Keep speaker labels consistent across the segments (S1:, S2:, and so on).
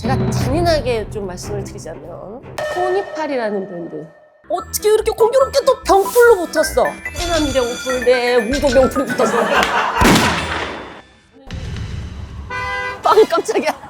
S1: 제가 잔인하게 좀 말씀을 드리자면 토니팔이라는 브랜드 어떻게 이렇게 공교롭게 또 병풀로 붙었어. 해남 병풀 대 우도 병풀이 붙었어. 빵 깜짝이야.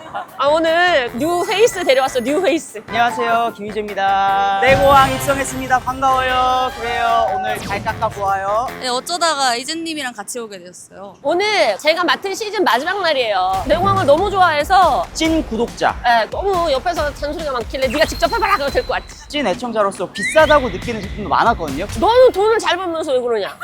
S1: 오늘 뉴 페이스 데려왔어. 뉴 페이스.
S2: 안녕하세요, 김희재입니다. 내고왕 입성했습니다. 반가워요. 그래요, 오늘 잘 깎아보아요.
S3: 네, 어쩌다가 이재님이랑 같이 오게 되었어요.
S1: 오늘 제가 맡은 시즌 마지막 날이에요. 내공항을 너무 좋아해서
S2: 찐 구독자,
S1: 너무 옆에서 잔소리가 많길래 네가 직접 해봐라 그래도 될 것 같아.
S2: 찐 애청자로서 비싸다고 느끼는 제품도 많았거든요.
S1: 너는 돈을 잘 벌면서 왜 그러냐.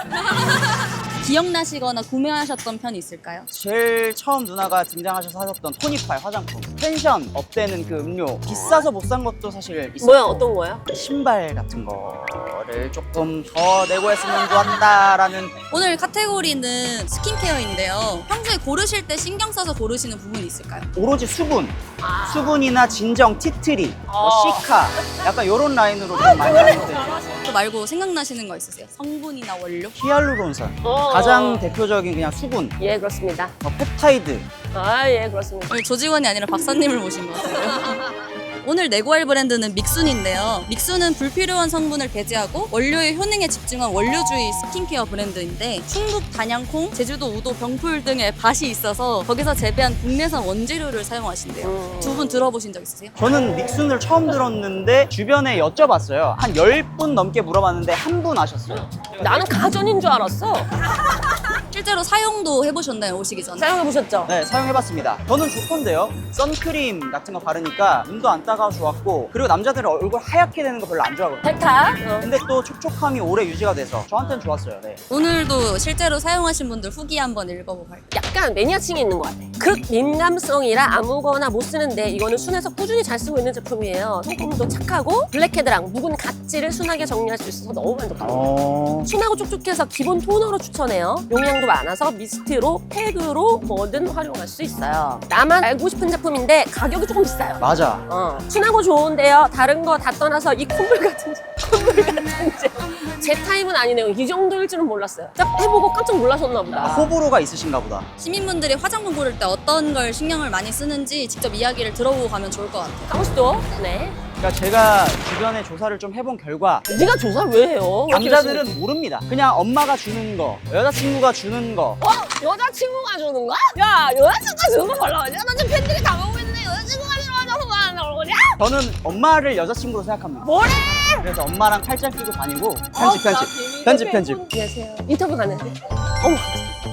S3: 기억나시거나 구매하셨던 편이 있을까요?
S2: 제일 처음 누나가 등장하셔서 하셨던 토니팔 화장품. 펜션 업되는 그 음료. 비싸서 못 산 것도 사실 있었고.
S1: 뭐야, 어떤 거야?
S2: 신발 같은 거를 조금 더 내고 했으면 좋았다라는.
S3: 오늘 카테고리는 스킨케어인데요. 평소에 고르실 때 신경 써서 고르시는 부분이 있을까요?
S2: 오로지 수분. 수분이나 진정, 티트리, 뭐 시카. 약간 이런 라인으로 좀 많이 하는데.
S3: 그거 말고 생각나시는 거 있으세요? 성분이나 원료?
S2: 히알루론산. 가장 대표적인 그냥 수분.
S1: 예, 그렇습니다.
S2: 펩타이드.
S1: 예, 그렇습니다.
S3: 오늘 조직원이 아니라 박사님을 모신 것 같아요. 오늘 내고할 브랜드는 믹순인데요. 믹순은 불필요한 성분을 배제하고 원료의 효능에 집중한 원료주의 스킨케어 브랜드인데 충북 단양콩, 제주도 우도 병풀 등의 밭이 있어서 거기서 재배한 국내산 원재료를 사용하신대요. 두 분 들어보신 적 있으세요?
S2: 저는 믹순을 처음 들었는데 주변에 여쭤봤어요. 한 10분 넘게 물어봤는데 한 분 아셨어요.
S1: 나는 가전인 줄 알았어.
S3: 실제로 사용도 해보셨나요? 오시기 전에?
S1: 사용해보셨죠?
S2: 네, 사용해봤습니다. 저는 좋던데요. 선크림 같은 거 바르니까 눈도 안 따가워 좋았고, 그리고 남자들은 얼굴 하얗게 되는 거 별로 안 좋아하거든요.
S1: 백타.
S2: 근데 또 촉촉함이 오래 유지가 돼서 저한테는 좋았어요. 네.
S3: 오늘도 실제로 사용하신 분들 후기 한번 읽어보고 갈게요.
S1: 약간 매니아층이 있는 것 같아. 극 민감성이라 아무거나 못 쓰는데 이거는 순해서 꾸준히 잘 쓰고 있는 제품이에요. 성품도 착하고 블랙헤드랑 묵은 각질을 순하게 정리할 수 있어서 너무 만족합니다. 순하고 촉촉해서 기본 토너로 추천해요. 용량도 많아서 미스트로, 팩으로 뭐든 활용할 수 있어요. 나만 알고 싶은 제품인데 가격이 조금 비싸요.
S2: 맞아.
S1: 순하고 좋은데요. 다른 거 다 떠나서 이 콧물 같은 제 타입은 아니네요. 이 정도일 줄은 몰랐어요. 딱 해보고 깜짝 놀라셨나 보다.
S2: 호불호가 있으신가 보다.
S3: 시민분들이 화장품 고를 때 어떤 걸 신경을 많이 쓰는지 직접 이야기를 들어보고 가면 좋을 것 같아요.
S1: 가보시죠. 네.
S2: 그러니까 제가 주변에 조사를 좀 해본 결과
S1: 네가 조사를 왜 해요?
S2: 남자들은 모릅니다. 그냥 엄마가 주는 거, 여자친구가 주는 거.
S1: 여자친구가 주는 거야? 야, 여자친구가 주는 거 말라 하냐? 나 지금 팬들이 다 보고 있는데 여자친구가 들어와서 안 나오냐?
S2: 저는 엄마를 여자친구로 생각합니다.
S1: 뭐래?
S2: 그래서 엄마랑 팔짱 끼고 다니고 편집.
S1: 안녕하세요. 인터뷰 가는데. 어머,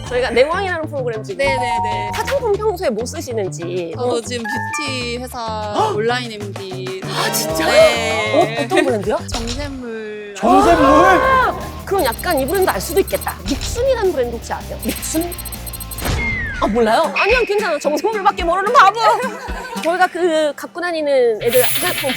S1: 저희가 내왕이라는 프로그램 지금
S3: 네네네.
S1: 화장품 평소에 뭐 쓰시는지.
S3: 저 지금 뷰티 회사 온라인 MD.
S1: 진짜?
S3: 네.
S1: 어떤 브랜드요?
S3: 정샘물.
S2: 정샘물?
S1: 그럼 약간 이 브랜드 알 수도 있겠다. 믹순이라는 브랜드 혹시 아세요? 믹순? 몰라요? 아니야, 괜찮아. 정샘물밖에 모르는 바보. 저희가 그 갖고 다니는 애들 화장품.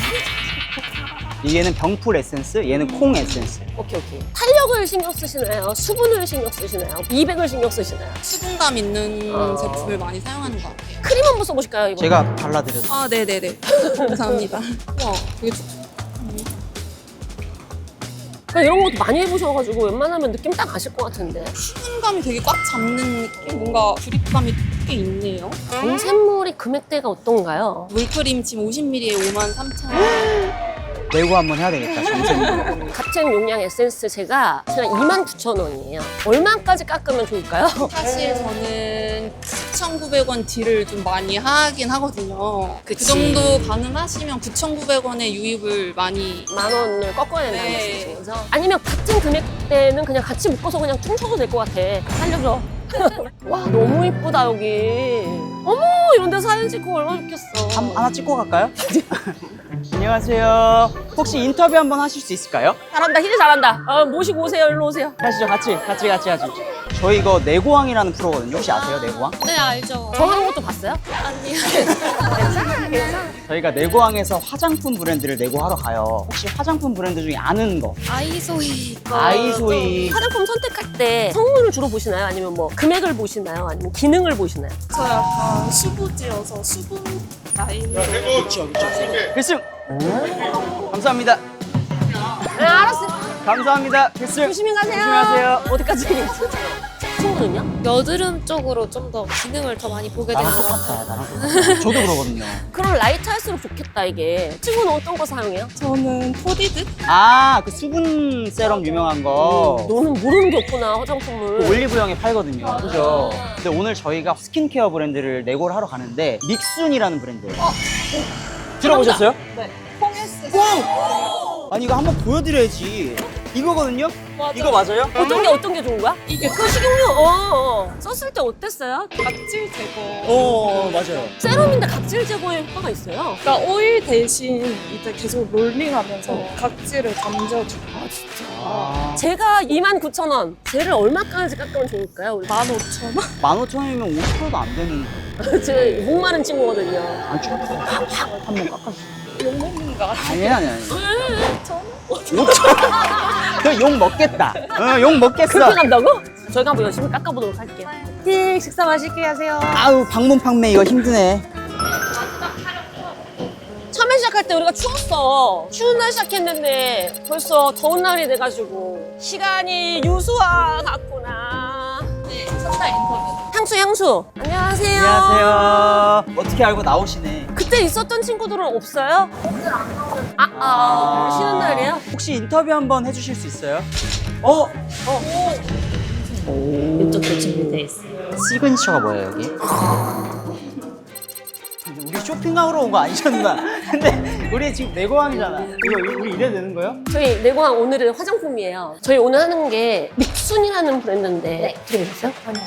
S2: 얘는 병풀 에센스, 얘는 콩 에센스.
S1: 오케이. 탄력을 신경 쓰시나요? 수분을 신경 쓰시나요? 미백을 신경 쓰시나요?
S3: 수분감 있는 제품을 많이 사용하는 것 같아요.
S1: 크림 한번 써보실까요, 이거?
S2: 제가 발라드렸어요.
S3: 아, 네네네. 감사합니다. 와, 되게
S1: 이런 것도 많이 해보셔가지고 웬만하면 느낌 딱 아실 것 같은데.
S3: 수분감이 되게 꽉 잡는 느낌? 뭔가 드립감이 꽤 있네요.
S1: 정샘물이 금액대가 어떤가요?
S3: 물크림 지금 50ml에 53,000원.
S2: 내고 한번 해야 되겠다, 정샘물.
S1: 같은 용량 에센스 제가 29,000원이에요. 얼마까지 깎으면 좋을까요?
S3: 사실 저는 9,900원 딜을 좀 많이 하긴 하거든요. 그
S1: 그치.
S3: 정도 가능하시면 9,900원의 유입을 많이
S1: 10,000원을 꺾어야 된다는
S3: 네.
S1: 말씀이신 거죠? 아니면 같은 금액대는 그냥 같이 묶어서 그냥 퉁쳐도 될 것 같아. 살려줘. 와, 너무 이쁘다, 여기. 어머, 이런 데 사진 찍고 얼마나 좋겠어.
S2: 하나 찍고 갈까요? 안녕하세요. 혹시 인터뷰 한번 하실 수 있을까요?
S1: 잘한다, 희재 잘한다. 모시고 오세요, 일로 오세요.
S2: 하시죠, 같이. 저희 이거 내고왕이라는 프로거든요. 혹시 아세요, 내고왕?
S3: 네, 알죠.
S1: 저 하는 것도 봤어요?
S3: 아니요.
S1: 괜찮아.
S2: 저희가 내고왕에서 화장품 브랜드를 내고하러 가요. 혹시 화장품 브랜드 중에 아는 거?
S3: 아이소이.
S2: 아이소이.
S1: 화장품 선택할 때 성분을 주로 보시나요? 아니면 뭐 금액을 보시나요? 아니면 기능을 보시나요?
S3: 저 약간 수부지여서 수분 라인으로.
S2: 필승! 감사합니다.
S1: 네, 알았어요.
S2: 감사합니다. 필승!
S1: 조심히 가세요.
S2: 조심하세요.
S1: 어디까지? 친구는요?
S4: 여드름 쪽으로 좀 더 기능을 더 많이 보게 되는
S2: 나랑
S4: 것 같아요.
S2: 똑같아. 나랑 똑같아. 저도 그러거든요.
S1: 그럼 라이트 할수록 좋겠다 이게. 친구는 어떤 거 사용해요?
S4: 저는 포디드?
S2: 아, 그 수분 세럼 유명한 거.
S1: 너는 모르는 게 없구나 화장품을.
S2: 그 올리브영에 팔거든요. 그죠? 근데 오늘 저희가 스킨케어 브랜드를 내고를 하러 가는데 믹순이라는 브랜드예요. 들어보셨어요?
S4: 네. 콩에스.
S2: 아니 이거 한번 보여드려야지. 이거거든요? 이거 맞아요?
S1: 어떤 게 좋은 거야?
S4: 이게
S1: 그 식용유 썼을 때 어땠어요?
S4: 각질 제거.
S2: 맞아요.
S1: 세럼인데 각질 제거에 효과가 있어요.
S4: 그러니까 오일 대신 이제 계속 롤링하면서 각질을 잠재워주고.
S1: 제가 29,000원. 쟤를 얼마까지 깎으면 좋을까요? 우리
S4: 15,000원?
S2: 15,000원이면 50%도 안 되는.
S1: 제가 목 마른 친구거든요.
S2: 안 좀 한번 깎아주세요.
S4: 욕먹는 거
S2: 아니.
S4: 아니에요?
S2: 5,000원? 그욕 먹겠다. 욕 먹겠어.
S1: 그렇게 간다고? 저희가 한번 열심히 깎아보도록 할게요. 네, 식사 맛있게 하세요.
S2: 아우 방문 판매 이거 힘드네.
S1: 처음에 시작할 때 우리가 추웠어. 추운 날 시작했는데 벌써 더운 날이 돼가지고 시간이 유수와 같구나.
S3: 네, 첫날 인터뷰.
S1: 향수. 안녕하세요.
S2: 안녕하세요. 어떻게 알고 나오시네.
S1: 그때 있었던 친구들은 없어요? 쉬는 날이에요?
S2: 혹시 인터뷰 한번 해주실 수 있어요?
S1: 이쪽도 준비돼 있어요.
S2: 시그니처가 뭐예요 여기? 우리 쇼핑하러 온 거 아니셨나? 근데 우리 지금 내고왕이잖아. 이거 우리 이래도 되는 거예요?
S1: 저희 내고왕 오늘은 화장품이에요. 저희 오늘 하는 게 믹순이라는 브랜드인데 들어보셨어요? 아니요.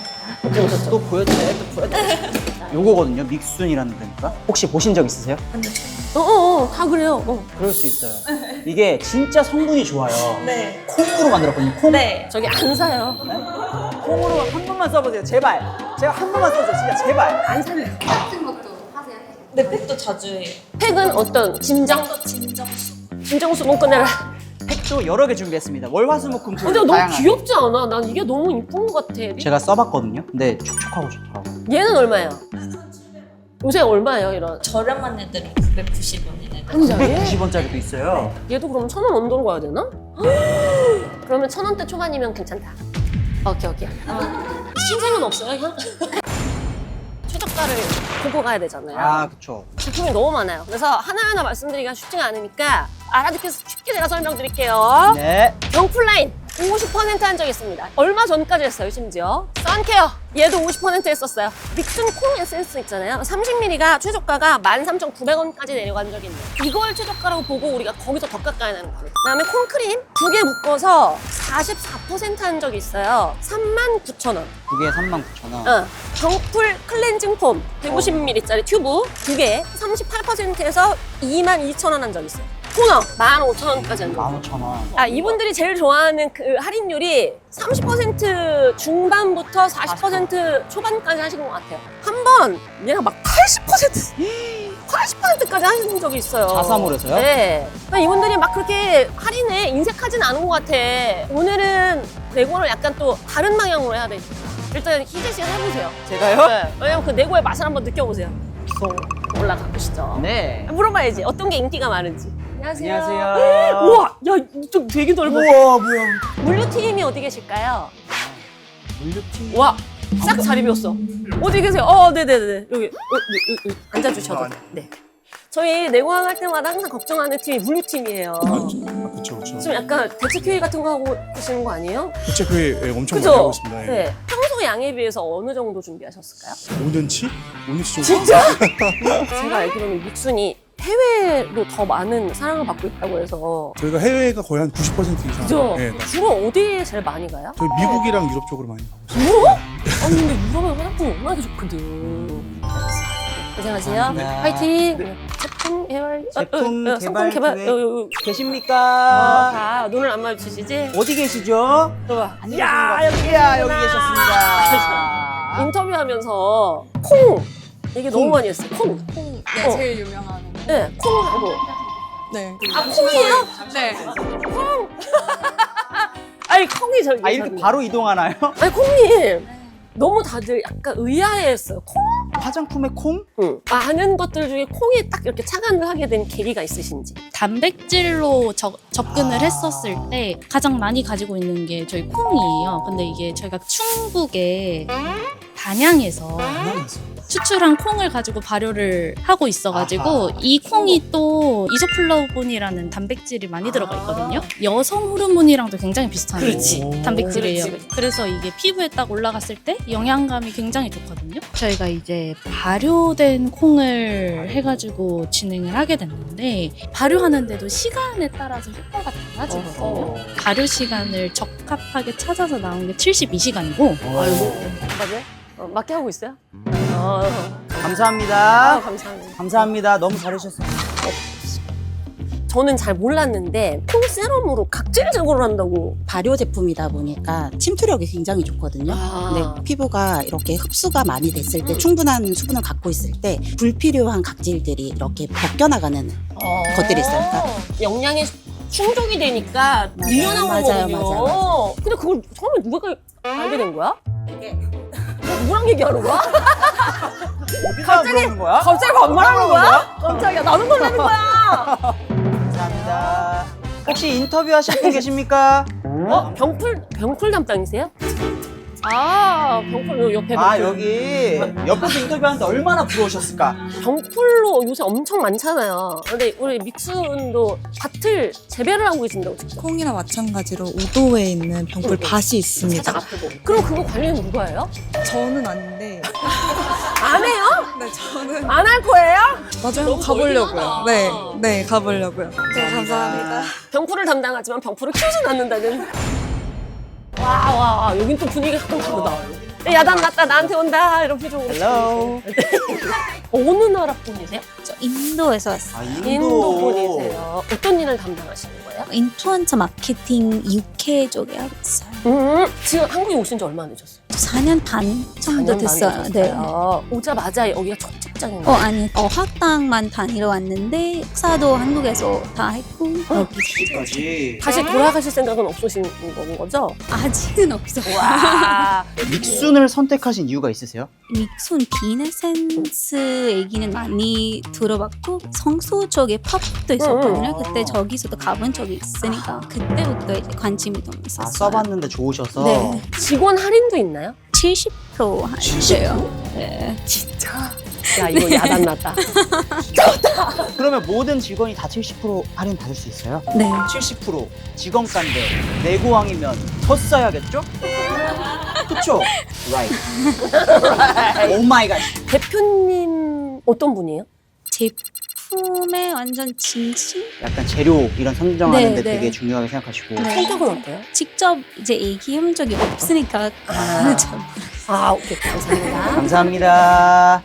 S2: 또 보여드려요? 요거거든요. 믹순이라는 브랜드가. 혹시 보신 적 있으세요?
S1: 다 그래요.
S2: 그럴 수 있어요. 이게 진짜 성분이 좋아요.
S4: 네.
S2: 콩으로 만들었거든요. 콩.
S4: 네.
S1: 저기 안 사요.
S2: 콩으로 한 번만 써보세요. 제발. 제가 한 번만 써주세요. 진짜 제발.
S1: 안 사요.
S3: 네, 팩도 자주 해요.
S1: 팩은 어떤 진정? 진정수분 꺼내라.
S2: 팩도 여러 개 준비했습니다. 월화수목금
S1: 근데 너무 귀엽지 않아? 난 이게 너무 이쁜 것 같아.
S2: 제가 써봤거든요. 근데 촉촉하고 좋더라고요.
S1: 얘는 얼마예요? 요새 얼마예요, 이런?
S3: 저렴한 애들은 990원이네.
S1: 한 장에?
S2: 90원짜리도 있어요.
S1: 얘도 그럼 1,000원 언더로 가야 되나? 그러면 1,000원대 초반이면 괜찮다. 오케이. 신생은 없어요, 향? 최저가를 보고 가야 되잖아요.
S2: 아, 그쵸.
S1: 제품이 너무 많아요. 그래서 하나하나 말씀드리기가 쉽지가 않으니까 알아듣기 쉽게 제가 설명드릴게요.
S2: 네.
S1: 경플라인 50% 한 적 있습니다. 얼마 전까지 했어요, 심지어. 선케어 얘도 50% 했었어요. 믹순 콩 에센스 있잖아요. 30ml가 최저가가 13,900원까지 내려간 적이 있네요. 이걸 최저가라고 보고 우리가 거기서 더 깎아야 되는 거예요. 그다음에 콩크림 2개 묶어서 44% 한 적이 있어요. 39,000원.
S2: 두 개에 39,000원.
S1: 정풀 클렌징 폼 150ml짜리 튜브 2개 38%에서 22,000원 한 적 있어요. 토너 15,000원까지 한 적.
S2: 15,000원.
S1: 이분들이 제일 좋아하는 그 할인율이 30% 중반부터 40% 초반까지 하신 것 같아요. 한 번 얘가 막 80%까지 하신 적이 있어요.
S2: 자사몰에서요?
S1: 네. 그러니까 이분들이 막 그렇게 할인에 인색하진 않은 것 같아. 오늘은 내고를 약간 또 다른 방향으로 해야 되니까. 일단 희재 씨가 해보세요.
S2: 제가요?
S1: 네. 왜냐면 그 내고의 맛을 한번 느껴보세요. 올라가 보시죠.
S2: 네.
S1: 물어봐야지. 어떤 게 인기가 많은지. 안녕하세요.
S2: 안녕하세요.
S1: 우와, 야, 이쪽 되게 넓어.
S2: 우와, 뭐야.
S1: 물류팀이 어디 계실까요?
S2: 물류팀.
S1: 와, 싹 자리 비웠어. 어디 계세요? 네네네. 여기 앉아주셔도. 네. 저희 내고항 할 때마다 항상 걱정하는 팀이 물류팀이에요.
S5: 그쵸.
S1: 지금 약간 대책회의 같은 거 하고 계시는 거 아니에요?
S5: 대책회의 엄청
S1: 그죠?
S5: 많이 하고 있습니다. 예.
S1: 네. 평소 양에 비해서 어느 정도 준비하셨을까요?
S5: 5년치? 5년치 정도?
S1: 진짜? 제가 알기로는 믹순이 해외로 더 많은 사랑을 받고 있다고 해서.
S5: 저희가 해외가 거의 한 90% 이상.
S1: 그죠?
S5: 예, 나-
S1: 주로 어디에 제일 많이 가요?
S5: 저희 미국이랑 유럽 쪽으로 많이 가고 있어요.
S1: 유럽? 아니 근데 유럽은 화장품 워낙에 좋거든. 고생하세요.
S2: 감사합니다.
S1: 화이팅. 제품 개발.
S2: 제품
S1: 상품
S2: 개발
S1: 개발.
S2: 계획. 계십니까?
S1: 다 눈을 안 마주치시지?
S2: 어디 계시죠?
S1: 봐.
S2: 야, 여기 계셨습니다.
S1: 인터뷰하면서 콩 얘기 너무 많이 했어요. 콩.
S3: 네, 제일 유명한.
S1: 네, 콩하고.
S3: 네.
S1: 아, 콩이에요?
S3: 네.
S1: 콩. 아니 콩이 저기.
S2: 아, 이렇게 바로 이동하나요?
S1: 아니 콩님 너무 다들 약간 의아해했어요. 콩?
S2: 화장품에 콩?
S1: 응. 많은 것들 중에 콩에 딱 이렇게 착안을 하게 된 계기가 있으신지.
S3: 단백질로 접근을 했었을 때 가장 많이 가지고 있는 게 저희 콩이에요. 근데 이게 저희가 충북의 단양에서 추출한 콩을 가지고 발효를 하고 있어가지고
S2: 아하.
S3: 이 콩이 또 이소플라보본이라는 단백질이 많이 들어가 있거든요. 여성 호르몬이랑도 굉장히 비슷한
S1: 그렇지.
S3: 단백질이에요.
S1: 그렇지, 그렇지.
S3: 그래서 이게 피부에 딱 올라갔을 때 영양감이 굉장히 좋거든요. 저희가 이제 발효된 콩을 해가지고 진행을 하게 됐는데 발효하는데도 시간에 따라서 효과가 달라지거든요. 발효 시간을 적합하게 찾아서 나온 게 72시간이고
S1: 아이고. 맞아요? 맞게 하고 있어요?
S2: 감사합니다.
S1: 감사합니다.
S2: 감사합니다. 너무 잘해주셨어요.
S1: 저는 잘 몰랐는데 콩 세럼으로 각질 제거를 한다고.
S6: 발효 제품이다 보니까 침투력이 굉장히 좋거든요.
S1: 아.
S6: 근데 피부가 이렇게 흡수가 많이 됐을 때 충분한 수분을 갖고 있을 때 불필요한 각질들이 이렇게 벗겨나가는 것들이 있어요. 그러니까
S1: 영양에 충족이 되니까
S6: 맞아요.
S1: 밀려나오는
S6: 맞아요.
S1: 거군요.
S6: 맞아요.
S1: 근데 그걸 처음에 누가 알게 된 거야? 누구랑 얘기하는 거야?
S2: 갑자기 그러는 거야?
S1: 갑자기 반말하는 거야? 깜짝이야. 나도 놀라는 거야.
S2: 감사합니다. 혹시 인터뷰 하실 분 계십니까?
S1: 병풀 담당이세요? 아, 병풀 요 옆에.
S2: 아,
S1: 병풀.
S2: 여기 옆에서 인터뷰하는데 얼마나 부러우셨을까?
S1: 병풀로 요새 엄청 많잖아요. 근데 우리 믹순도 밭을 재배를 하고 계신다고 직접.
S7: 콩이나 마찬가지로 우도에 있는 병풀 밭이 있습니다.
S1: 살짝 앞에 보고. 그럼 그거 관리는 누가 해요?
S7: 저는 아닌데
S1: 안 해요?
S7: 네 저는
S1: 안 할 거예요?
S7: 맞아요 가보려고요. 네 가보려고요. 네 감사합니다.
S1: 병풀을 담당하지만 병풀을 키우진 않는다는. 와, 여긴 또 분위기가 조금 다르다. 야단 났다, 나한테 온다, 이런 표정으로.
S2: 헬로.
S1: 어느 나라 분이세요?
S8: 저 인도에서 왔어요.
S2: 아,
S1: 인도 분이세요. 어떤 일을 담당하시는 거예요?
S8: 인플루언서 마케팅 UK 쪽에 하고 있어요.
S1: 지금 한국에 오신 지 얼마나 되셨어요?
S8: 4년 반 정도
S1: 4년 반
S8: 됐어요. 네.
S1: 되셨어요. 오자마자 여기가 첫 직장인가요?
S8: 아니, 어학당만 다니러 왔는데 학사도 한국에서 다 했고 여기
S2: 까지
S1: 다시 돌아가실 생각은 없으신 거죠?
S8: 아직은 없어요.
S1: 와.
S2: 믹순을 선택하신 이유가 있으세요?
S8: 믹순 비네센스 얘기는 많이 들어봤고 성수 쪽에 팝도 있었거든요. 그때 저기서도 가본 적이 있으니까 그때부터 이제 관심이 너무
S2: 아,
S8: 있었어요.
S2: 써봤는데 좋으셔서.
S8: 네.
S1: 직원 할인도 있나요?
S8: 70% 하는데요. 네.
S1: 진짜? 야, 이거 야단 났다.
S2: 그러면 모든 직원이 다 70% 할인 받을 수 있어요?
S8: 네.
S2: 70% 직원가인데 내고왕이면 더 써야겠죠? 그쵸? Right. 오 마이 갓.
S1: 대표님 어떤 분이에요?
S8: 제품에 완전 진심?
S2: 약간 재료 이런 선정하는데
S8: 네, 네.
S2: 되게 중요하게 생각하시고.
S1: 성격은 어때요?
S8: 직접 이제 얘기해본 적이 없으니까 잘
S1: 아, 오케이. 감사합니다.
S2: 감사합니다.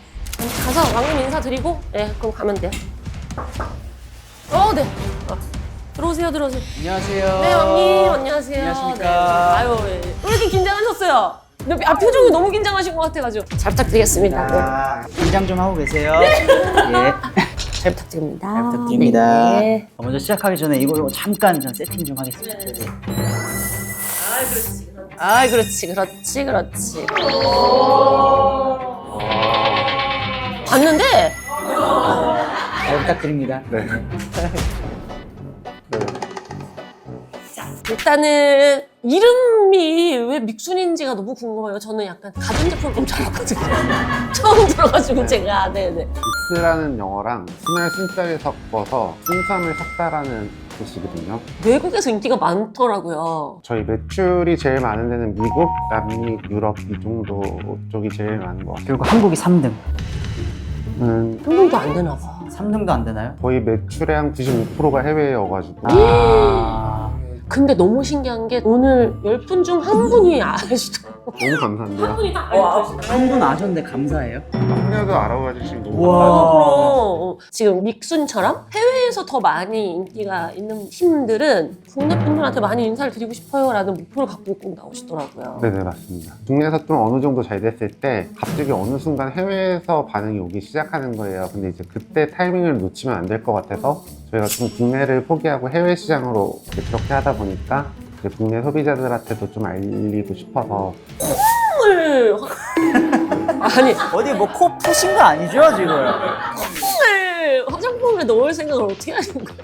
S1: 가서 왕님 인사드리고, 네, 그럼 가면 돼요. 네. 들어오세요.
S2: 안녕하세요.
S1: 네, 왕님, 안녕하세요.
S2: 안녕하십니까.
S1: 네. 아유, 왜 이렇게 긴장하셨어요? 표정이 너무 긴장하신 것 같아가지고. 잘 부탁드리겠습니다.
S2: 아, 긴장 좀 하고 계세요.
S1: 네.
S2: 예.
S1: 잘 부탁드립니다.
S2: 잘 부탁드립니다.
S1: 네.
S2: 먼저 시작하기 전에 이거 잠깐 전 세팅 좀 하겠습니다. 네.
S1: 그렇지. 봤는데,
S2: 잘 부탁드립니다. 네.
S1: 일단은 이름이 왜 믹순인지가 너무 궁금해요. 저는 약간 가전제품 줄 알았거든요. 처음 들어가지고 제가. 네네.
S9: 믹스라는 영어랑 순할 순자를 섞어서 순수함을 섞다라는 뜻이거든요.
S1: 외국에서 인기가 많더라고요.
S9: 저희 매출이 제일 많은 데는 미국, 남미, 유럽 이 정도 쪽이 제일 많은 것 같아요.
S2: 결국 한국이 3등.
S1: 한국도 안 되나 봐.
S2: 3등도 안 되나요?
S9: 거의 매출의 한 95%가 해외여가지고
S1: 근데 너무 신기한 게 오늘 10분 중 한 분이 아시더라고요.
S9: 너무 감사한데요.
S1: 한 분이 다 알려주시더라고요.
S2: 한 분 아셨는데 감사해요.
S9: 한여도 알아봐 주신 너무
S2: 우와.
S9: 감사합니다.
S1: 그럼 지금 믹순처럼 해외에서 더 많이 인기가 있는 팀들은 국내 분들한테 많이 인사를 드리고 싶어요 라는 목표를 갖고 꼭 나오시더라고요.
S9: 네네 맞습니다. 국내에서 좀 어느 정도 잘 됐을 때 갑자기 어느 순간 해외에서 반응이 오기 시작하는 거예요. 근데 이제 그때 타이밍을 놓치면 안 될 것 같아서 저희가 좀 국내를 포기하고 해외 시장으로 그렇게 하다 보니까 이제 국내 소비자들한테도 좀 알리고 싶어서
S1: 헐. 아니
S2: 어디 뭐 코 푸신 거 아니죠 지금?
S1: 콩을 화장품에 넣을 생각을 어떻게 하시는 거예요?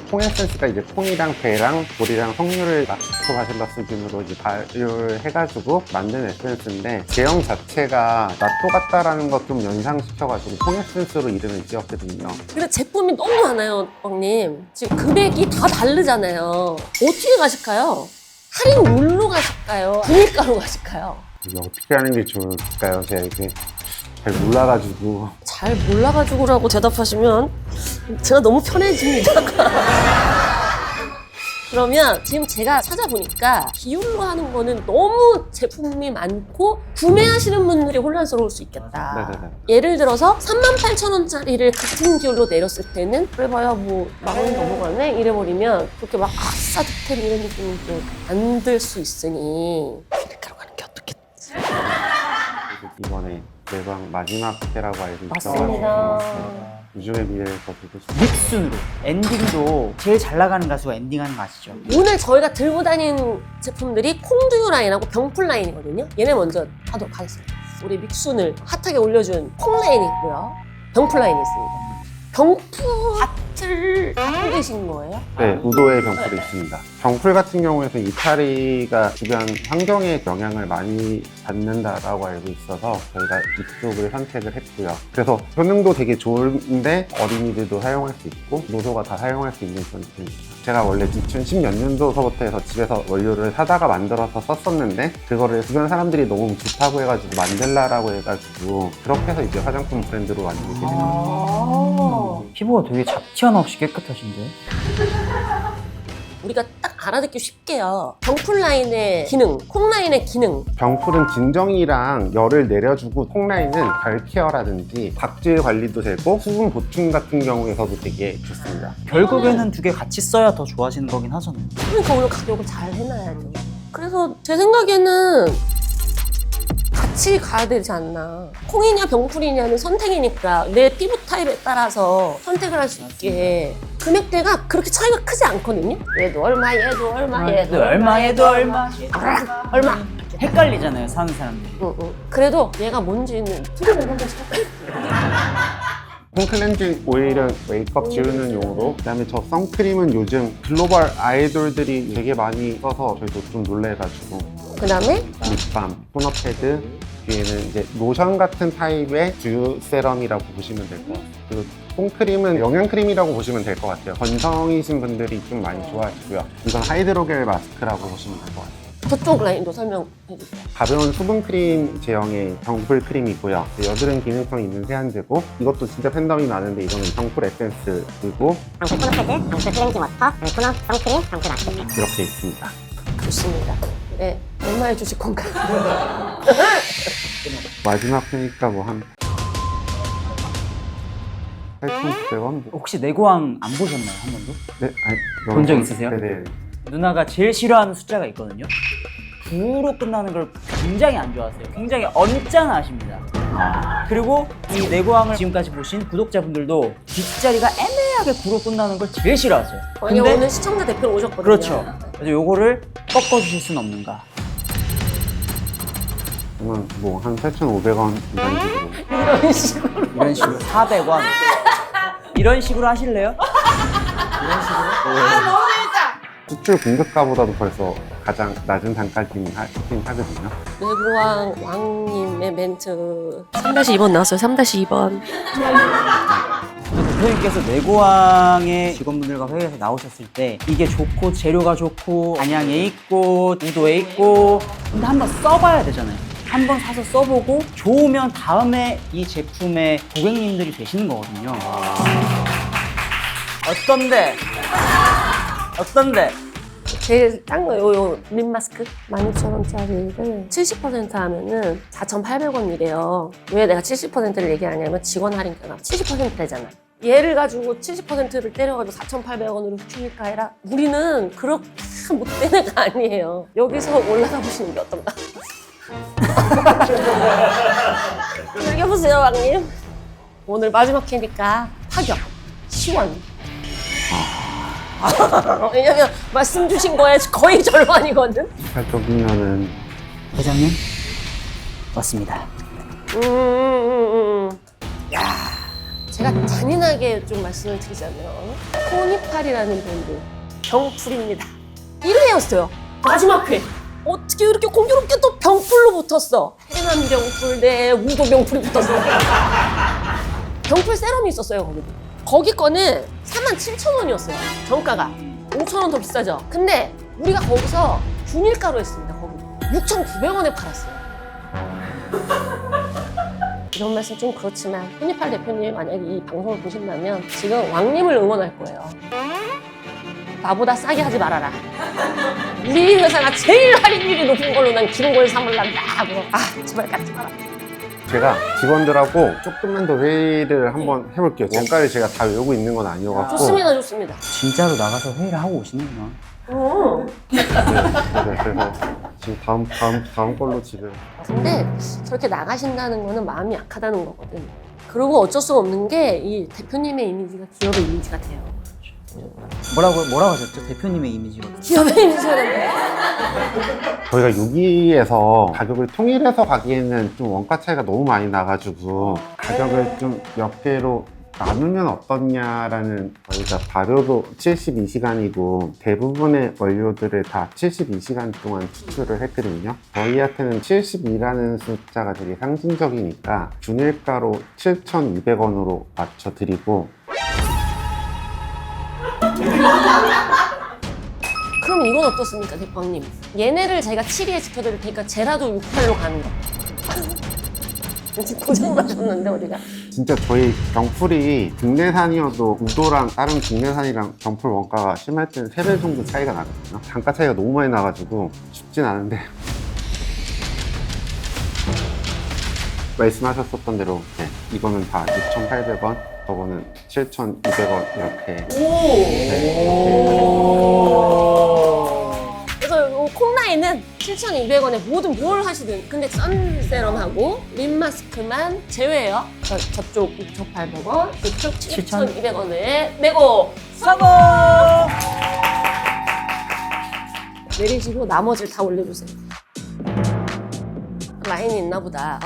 S9: 콩 에센스가 이제 콩이랑 배랑 볼이랑 석류를 락토바실러스 균으로 이제 발효를 해가지고 만든 에센스인데 제형 자체가 나또 같다라는 것 좀 연상시켜가지고 콩 에센스로 이름을 지었거든요.
S1: 근데 제품이 너무 많아요, 빵님. 지금 금액이 다 다르잖아요. 어떻게 가실까요? 할인율로 가실까요? 분일가로 가실까요?
S9: 이게 어떻게 하는 게 좋을까요? 제가 이게 잘 몰라가지고.
S1: 잘 몰라가지고라고 대답하시면 제가 너무 편해집니다. 그러면 지금 제가 찾아보니까 비율로 하는 거는 너무 제품이 많고 구매하시는 분들이 혼란스러울 수 있겠다.
S9: 네네네.
S1: 예를 들어서 38,000원짜리를 같은 비율로 내렸을 때는 그래봐야 뭐 10,000원 넘어가네? 이래버리면 그렇게 막 아싸 득템 이런 느낌이 좀 안 들 수 있으니 이렇게 가는 게 어떻겠지?
S9: 이번에 내방 마지막 회라고 알고
S1: 맞습니다.
S9: 있어가지고 요즘의 미래에서 보고 싶어요.
S2: 믹순으로 엔딩도 제일 잘 나가는 가수가 엔딩하는 거 아시죠?
S1: 오늘 저희가 들고 다니는 제품들이 콩두유 라인하고 병풀 라인이거든요. 얘네 먼저 하도록 하겠습니다. 우리 믹순을 핫하게 올려준 콩 라인이 있고요. 병풀 라인이 있습니다. 병풀 핫을 갖고 계신 거예요?
S9: 네, 우도의 병풀이 있습니다. 병풀 같은 경우에는 이파리가 주변 환경에 영향을 많이 받는다라고 알고 있어서 저희가 이쪽을 선택을 했고요. 그래서 효능도 되게 좋은데 어린이들도 사용할 수 있고 노소가 다 사용할 수 있는 제품입니다. 제가 원래 2010몇 년도서부터 해서 집에서 원료를 사다가 만들어서 썼었는데 그거를 주변 사람들이 너무 좋다고 해가지고 만들라라고 해가지고 그렇게 해서 이제 화장품 브랜드로 만들게 된 겁니다.
S2: 피부가 되게 잡티 하나 없이 깨끗하신데?
S1: 우리가 딱 알아듣기 쉽게요. 병풀 라인의 기능, 콩 라인의 기능.
S9: 병풀은 진정이랑 열을 내려주고 콩라인은 결 케어라든지 각질 관리도 되고 수분 보충 같은 경우에서도 되게 좋습니다.
S2: 결국에는 두 개 같이 써야 더 좋아하시는 거긴 하잖아요.
S1: 그러니까 오늘 가격을 잘 해놔야죠. 그래서 제 생각에는 같이 가야 되지 않나. 콩이냐 병풀이냐는 선택이니까 내 피부 타입에 따라서 선택을 할 수 있게 금액대가 그렇게 차이가 크지 않거든요. 얘도 얼마, 얘도 얼마, 얘도 얼마,
S2: 얘도 얼마.
S1: 얼마.
S2: 헷갈리잖아요, 사는 사람들이.
S1: 그래도 얘가 뭔지는 투명을 한 번씩 할까요?
S9: 콩 클렌징 오일은 메이크업 지우는 용으로 그다음에 저 선크림은 요즘 글로벌 아이돌들이 되게 많이 써서 저희도 좀 놀래가지고
S1: 그 다음에
S9: 립밤, 토너 패드 뒤에는 이제 로션 같은 타입의 듀 세럼이라고 보시면 될 것 같아요. 그리고 콩크림은 영양크림이라고 보시면 될 것 같아요. 건성이신 분들이 좀 많이 좋아하시고요. 이건 하이드로겔 마스크라고 보시면 될 것 같아요.
S1: 저쪽 라인도 설명해 주세요.
S9: 가벼운 수분크림 제형의 병풀 크림이고요. 여드름 기능성 있는 세안제고 이것도 진짜 팬덤이 많은데 이거는 병풀 에센스이고
S10: 병풀 토너 패드, 병풀 클렌징 워터, 토너, 선크림, 병풀 마스크
S9: 이렇게 있습니다.
S1: 좋습니다. 네, 얼마에 주실 건가요?
S9: 마지막 회니까 뭐 한 8,900원?
S2: 혹시 내고왕 안 보셨나요, 한 번도?
S9: 네, 아니,
S2: 본적 있으세요?
S9: 네네.
S2: 누나가 제일 싫어하는 숫자가 있거든요. 9로 끝나는 걸 굉장히 안 좋아하세요. 굉장히 언짢아하십니다. 그리고 이 내고왕을 지금까지 보신 구독자분들도 뒷자리가 애매하게 9로 끝나는 걸 제일 싫어하세요.
S1: 아니 오늘 시청자 대표 오셨거든요.
S2: 그렇죠. 그래서 요거를 꺾어주실 순 없는가.
S9: 그러면 뭐 한 8,500원 이런 식으로.
S1: 이런 식으로.
S2: 이런 식으로 400원. 이런 식으로 하실래요? 이런 식으로?
S9: 수출 공급가보다도 벌써 가장 낮은 단가긴 하거든요.
S1: 내고왕 왕님의 멘트 3-2번 나왔어요. 3-2번.
S2: 대표님께서 내고왕의 직원분들과 회의에서 나오셨을 때 이게 좋고 재료가 좋고 안양에 있고 우도에 있고 근데 한번 써봐야 되잖아요. 한번 사서 써보고 좋으면 다음에 이 제품의 고객님들이 되시는 거거든요. 어떤데? 어떤데?
S1: 제일 싼 거, 요 립 마스크 16,000원짜리를 70% 하면은 4,800원이래요. 왜 내가 70%를 얘기하냐면 직원 할인가가 70%잖아. 얘를 가지고 70%를 때려가지고 4,800원으로 수출일까 해라. 우리는 그렇게 못된 애가 아니에요. 여기서 올라가 보시는 게 어떤가? 즐겨보세요, 왕님. 오늘 마지막 회니까 파격, 시원. 왜냐면 말씀 주신 거에 거의 절반이거든.
S9: 팔뚝이면은
S2: 회장님 왔습니다.
S1: 야, 제가 잔인하게 좀 말씀을 드리자면 토니팔이라는 브랜드 병풀입니다. 1회였어요. 마지막 회. 어떻게 이렇게 공교롭게 또 병풀로 붙었어. 해남 병풀 대 우도 병풀이 붙었어. 병풀 세럼이 있었어요, 거기. 거기 거는 47,000원이었어요. 정가가. 5,000원 더 비싸죠. 근데 우리가 거기서 중일가로 했습니다, 거기. 6,900원에 팔았어요. 이런 말씀 좀 그렇지만 토니팔 대표님이 만약에 이 방송을 보신다면 지금 왕님을 응원할 거예요. 나보다 싸게 하지 말아라. 우리 회사가 제일 할인율이 높은 걸로 난 기록을 삼을란다 하고 제발 갖지 마라.
S9: 제가 직원들하고 조금만 더 회의를 한번 해볼게요. 원가를 제가 다 외우고 있는 건 아니어갖고.
S1: 좋습니다, 좋습니다.
S2: 진짜로 나가서 회의를 하고 오시는구나.
S9: 네, 그래서 지금 다음 걸로 지금.
S1: 근데 저렇게 나가신다는 거는 마음이 약하다는 거거든. 그리고 어쩔 수 없는 게 이 대표님의 이미지가 기업의 이미지가 돼요.
S2: 뭐라고 하셨죠? 대표님의 이미지가.
S1: 기업의 이미지가 돼요.
S9: 저희가 여기에서 가격을 통일해서 가기에는 좀 원가 차이가 너무 많이 나가지고 가격을 좀 몇 개로 나누면 어떻냐라는, 저희가 발효도 72시간이고 대부분의 원료들을 다 72시간 동안 추출을 했거든요. 저희한테는 72라는 숫자가 되게 상징적이니까 준일가로 7,200원으로 맞춰드리고.
S1: 그럼 이건 어떻습니까, 대표님? 얘네를 제가 7위에 지켜드릴 테니까 쟤라도 68로 가는 거. 왠지 고장나셨는데 우리가.
S9: 진짜 저희 병풀이 국내산이어도 우도랑 다른 국내산이랑 병풀 원가가 심할 때는 3배 정도 차이가 나거든요. 단가 차이가 너무 많이 나가지고 쉽진 않은데 말씀하셨었던 대로 이거는 다 6,800원, 저거는 7,200원 이렇게.
S1: 그래서 이 콩라인은 7,200원에 모든 뭘 하시든, 근데 선세럼하고 립 마스크만 제외해요. 저쪽 6,800원, 이쪽 7,200원에 내고 성공! 내리시고 나머지를 다 올려주세요. 라인이 있나 보다.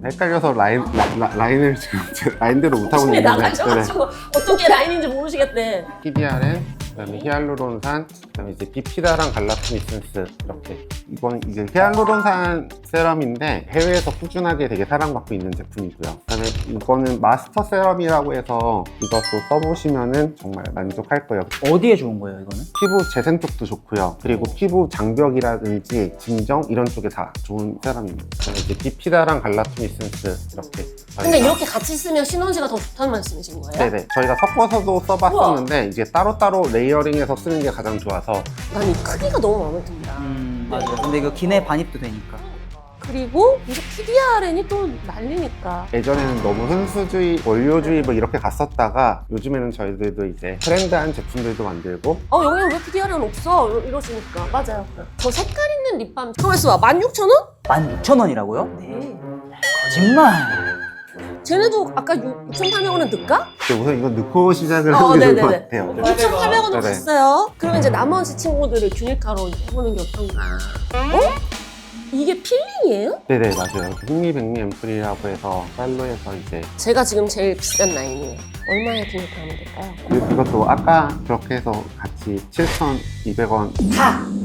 S9: 헷갈려서 라인을 지금 라인대로 못하고
S1: 손에
S9: 있는데.
S1: 나가셔가지고 어떤 게 라인인지 모르시겠대.
S9: PDRN, 그다음에 히알루론산, 그다음에 이제 비피다랑 갈라토니센스 이렇게. 이건 이제 히알루론산 세럼인데 해외에서 꾸준하게 되게 사랑받고 있는 제품이고요. 그다음에 이거는 마스터 세럼이라고 해서 이것도 써보시면은 정말 만족할 거예요.
S2: 어디에 좋은 거예요, 이거는?
S9: 피부 재생 쪽도 좋고요. 그리고 피부 장벽이라든지 진정 이런 쪽에 다 좋은 세럼입니다. 그다음에 이제 비피다랑 갈라토니센스 이렇게.
S1: 근데 이렇게 같이 쓰면 신혼지가 더 좋다는 말씀이신 거예요?
S9: 네네. 저희가 섞어서도 써봤었는데 이제 따로따로 레이어링해서 쓰는 게 가장 좋아서.
S1: 난 이 크기가 너무 마음에 듭니다.
S2: 맞아요. 근데 이거 기내 반입도 되니까.
S1: 그리고 이제 PDRN이 또 날리니까.
S9: 예전에는 너무 흔수주의, 원료주의 뭐 이렇게 갔었다가 요즘에는 저희들도 이제 트렌드한 제품들도 만들고.
S1: 여기 왜 PDRN 없어? 이러시니까. 맞아요. 저 색깔 있는 립밤. 가만있어 봐. 16,000원?
S2: 16,000원이라고요?
S1: 네.
S2: 거짓말.
S1: 쟤네도 아까 6,800원은 넣을까?
S9: 우선 이거 넣고 시작을 하면 좋을 것 같아요.
S1: 6,800원으로
S9: 네네.
S1: 갔어요. 그러면 이제 나머지 친구들을 균일가로 해보는 게 어떤가? 이게 필링이에요?
S9: 네네, 맞아요. 흥미백미 앰플이라고 해서 쌀로에서 이제.
S1: 제가 지금 제일 비싼 라인이에요. 얼마에 균일가하면 될까요?
S9: 이것도 아까 그렇게 해서 같이 7,200원.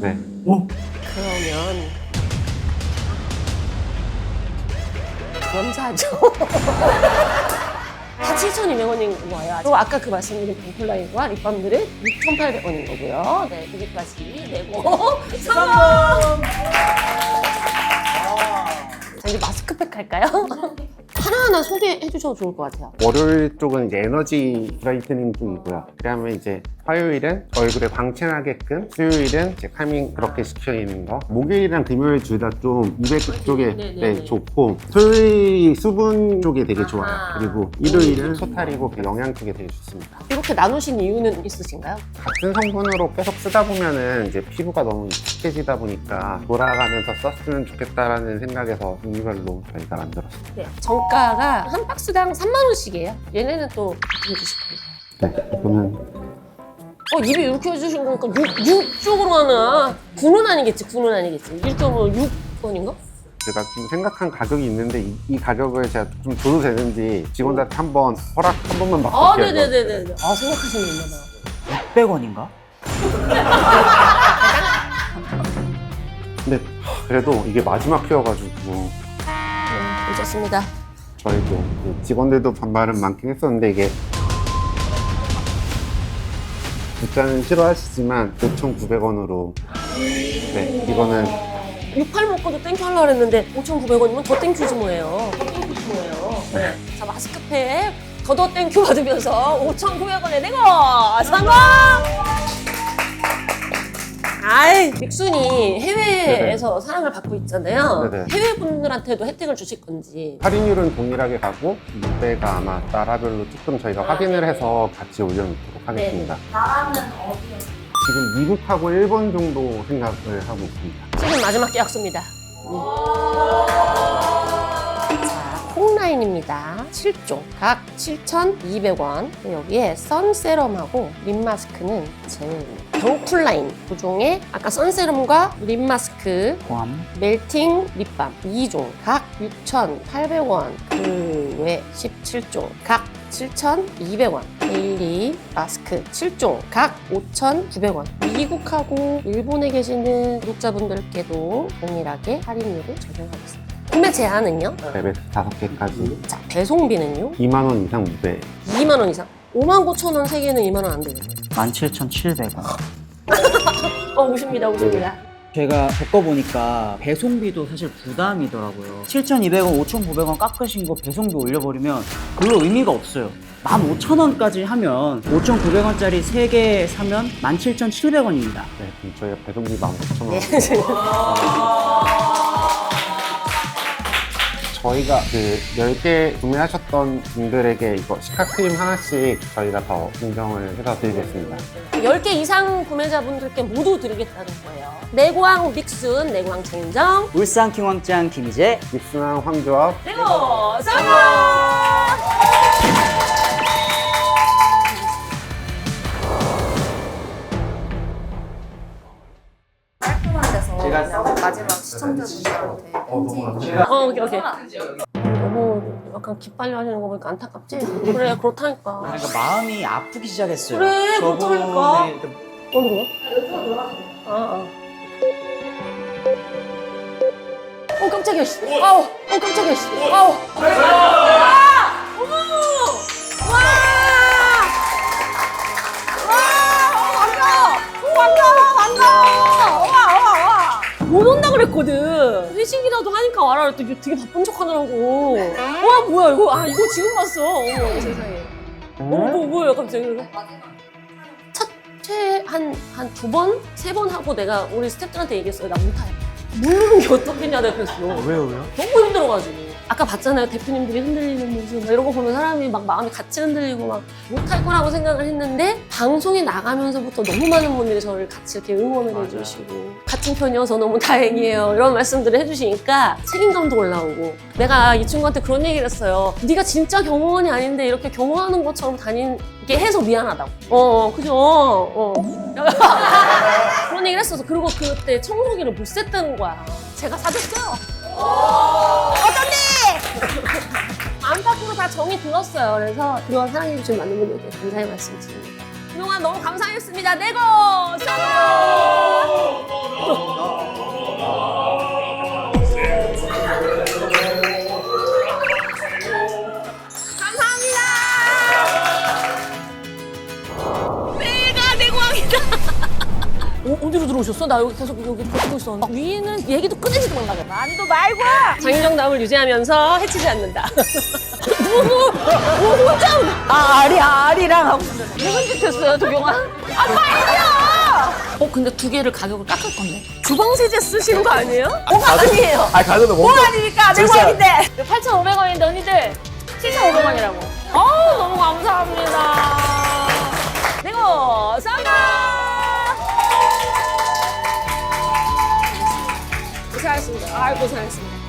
S9: 네.
S1: 그러면 감사하죠. 다 7,200원인 거예요. 그리고 아까 그 말씀드린 뱅클라인과 립밤들은 6,800원인 거고요. 네, 여기까지 내고 성공! 자, 이제 마스크팩 할까요? 하나하나 소개해 주셔도 좋을 것 같아요.
S9: 월요일 쪽은 이제 에너지 브라이트닝 쪽이고요. 그다음에 이제 화요일은 얼굴에 광채나게끔, 수요일은 이제 카밍 그렇게 시켜있는 거, 목요일이랑 금요일 둘 다 좀 200 쪽에 좋고, 토요일이 수분 쪽에 되게 좋아요. 그리고 일요일은 소탈이고 영양 쪽에 되게 좋습니다.
S1: 이렇게 나누신 이유는 있으신가요?
S9: 같은 성분으로 계속 쓰다 보면은 이제 피부가 너무 익숙해지다 보니까 돌아가면서 썼으면 좋겠다라는 생각에서 종류별로 저희가 만들었어요.
S1: 네. 정가가 한 박스당 3만원씩이에요. 얘네는 또 어떻게 해주실 건가요?
S9: 네, 이거는
S1: 입이 이렇게 해주신 거니까 6쪽으로 하나. 9는 아니겠지, 9는 아니겠지. 1.6원인가?
S9: 제가 좀 생각한 가격이 있는데 이 가격을 제가 좀 줘도 되는지 직원들한테 한번 허락 한 번만 받을게요.
S1: 네네네네. 아, 생각하시는 게 있나 봐요.
S2: 600원인가?
S9: 근데 그래도 이게 마지막 큐여가지고
S1: 괜찮습니다.
S9: 저희도 그 직원들도 반발은 많긴 했었는데 이게 숫자는 싫어하시지만 5,900원으로 네 이거는
S1: 68 먹고도 땡큐 하려고 했는데 5,900원이면 더 땡큐지 뭐예요. 더 땡큐지 뭐예요. 네. 자, 마스크팩 더 땡큐 받으면서 5,900원에 내고 성공! 아이, 믹순이 해외에서 사랑을 받고 있잖아요.
S9: 네네.
S1: 해외 분들한테도 혜택을 주실 건지.
S9: 할인율은 동일하게 가고 무대가 아마 나라별로 조금 저희가 확인을 해서 같이 올려놓도록 하겠습니다.
S3: 나라는 어디요?
S9: 지금 미국하고 일본 정도 생각을 하고 있습니다.
S1: 지금 마지막 계약서입니다. 자, 콩라인입니다. 7종, 각 7,200원. 여기에 선세럼하고 립마스크는 제외입니다. 병쿨라인 9종에 아까 선세럼과 립마스크,
S2: 포함.
S1: 멜팅 립밤 2종, 각 6,800원. 그 외 17종, 각 7,200원. 데일리 마스크 7종, 각 5,900원. 미국하고 일본에 계시는 구독자분들께도 동일하게 할인율을 적용하겠습니다. 구매 제한은요?
S9: 레벨 5개까지
S1: 자, 배송비는요?
S9: 2만 원 이상 무배.
S1: 2만 원 이상. 59,000원 3개는 2만 원 안 되겠네요.
S2: 17,700원.
S1: 오십니다, 오십니다.
S2: 제가 겪어보니까 배송비도 사실 부담이더라고요. 7,200원, 5,900원 깎으신 거 배송비 올려버리면 별로 의미가 없어요. 15,000원까지 하면 5,900원짜리 3개 사면 17,700원입니다.
S9: 네, 그럼 저희가 배송비 19,000원.
S1: 네.
S9: 저희가 그 10개 구매하셨던 분들에게 이거 시카크림 하나씩 저희가 더 인정을 해서 드리겠습니다.
S1: 10개 이상 구매자분들께 모두 드리겠다는 거예요. 내광 믹순, 내광 증정.
S2: 울산 킹왕짱 김희재.
S9: 믹스랑 황조합.
S1: 그리고 성공!
S3: 깔끔한 데서
S2: 제가
S3: 마지막 시청자분들한테 편지
S1: 오케이. 너무 약간 기빨려 하시는 거 보니까 안타깝지? 그래, 그렇다니까.
S2: 그러니까 마음이 아프기 시작했어요.
S1: 그래, 그렇다니까.
S2: 저번에
S1: 어느 거야? 깜짝이야, 씨. 깜짝이야, 씨. 어머! 못 온다 그랬거든. 회식이라도 하니까 와라 그랬더니 되게 바쁜 척 하더라고. 와, 뭐야, 이거. 이거 지금 봤어. 어머, 세상에. 뭐야, 갑자기. 한 2번? 3번 하고 내가 우리 스태프들한테 얘기했어요. 나 못해. 누르는 게 어떻겠냐, 내가 그랬어.
S2: 왜요?
S1: 너무 힘들어가지고. 아까 봤잖아요. 대표님들이 흔들리는 모습. 막 이런 거 보면 사람이 막 마음이 같이 흔들리고 막 못할 거라고 생각을 했는데 방송에 나가면서부터 너무 많은 분들이 저를 같이 이렇게 응원을 해주시고 같은 편이어서 너무 다행이에요. 이런 말씀들을 해주시니까 책임감도 올라오고 내가 이 친구한테 그런 얘기를 했어요. 네가 진짜 경호원이 아닌데 이렇게 경호하는 것처럼 다니게 해서 미안하다고. 그죠? 그런 얘기를 했어서 그리고 그때 청소기를 못 쐈다는 거야. 제가 사줬어요. 어쩐지! 안팎으로 다 정이 들었어요. 그래서 그동안 사랑해주신 많은 분들께 감사의 말씀 드립니다. 그동안 너무 감사했습니다. 내고 감사합니다. 내가 내광이다. 어디로 들어오셨어? 나 여기 계속 여기 버티고 있었는데 위에는 얘기도 끊이지도 말라고. 만두 말고 장인정답을 유지하면서 해치지 않는다. 누구 혼자 아리랑 하고 무슨 짓 했어요, 도경아? 빨리요! 근데 2개를 가격을 깎을 건데 주방세제 쓰시는 거 아니에요? 뭐가 아니에요?
S5: 가격은
S1: 뭐가 아니니까 내 거인데 8,500원인데 언니들 7,500원이라고. 너무 감사합니다. 그리고 성공! 고생하셨습니다. 고생하셨습니다.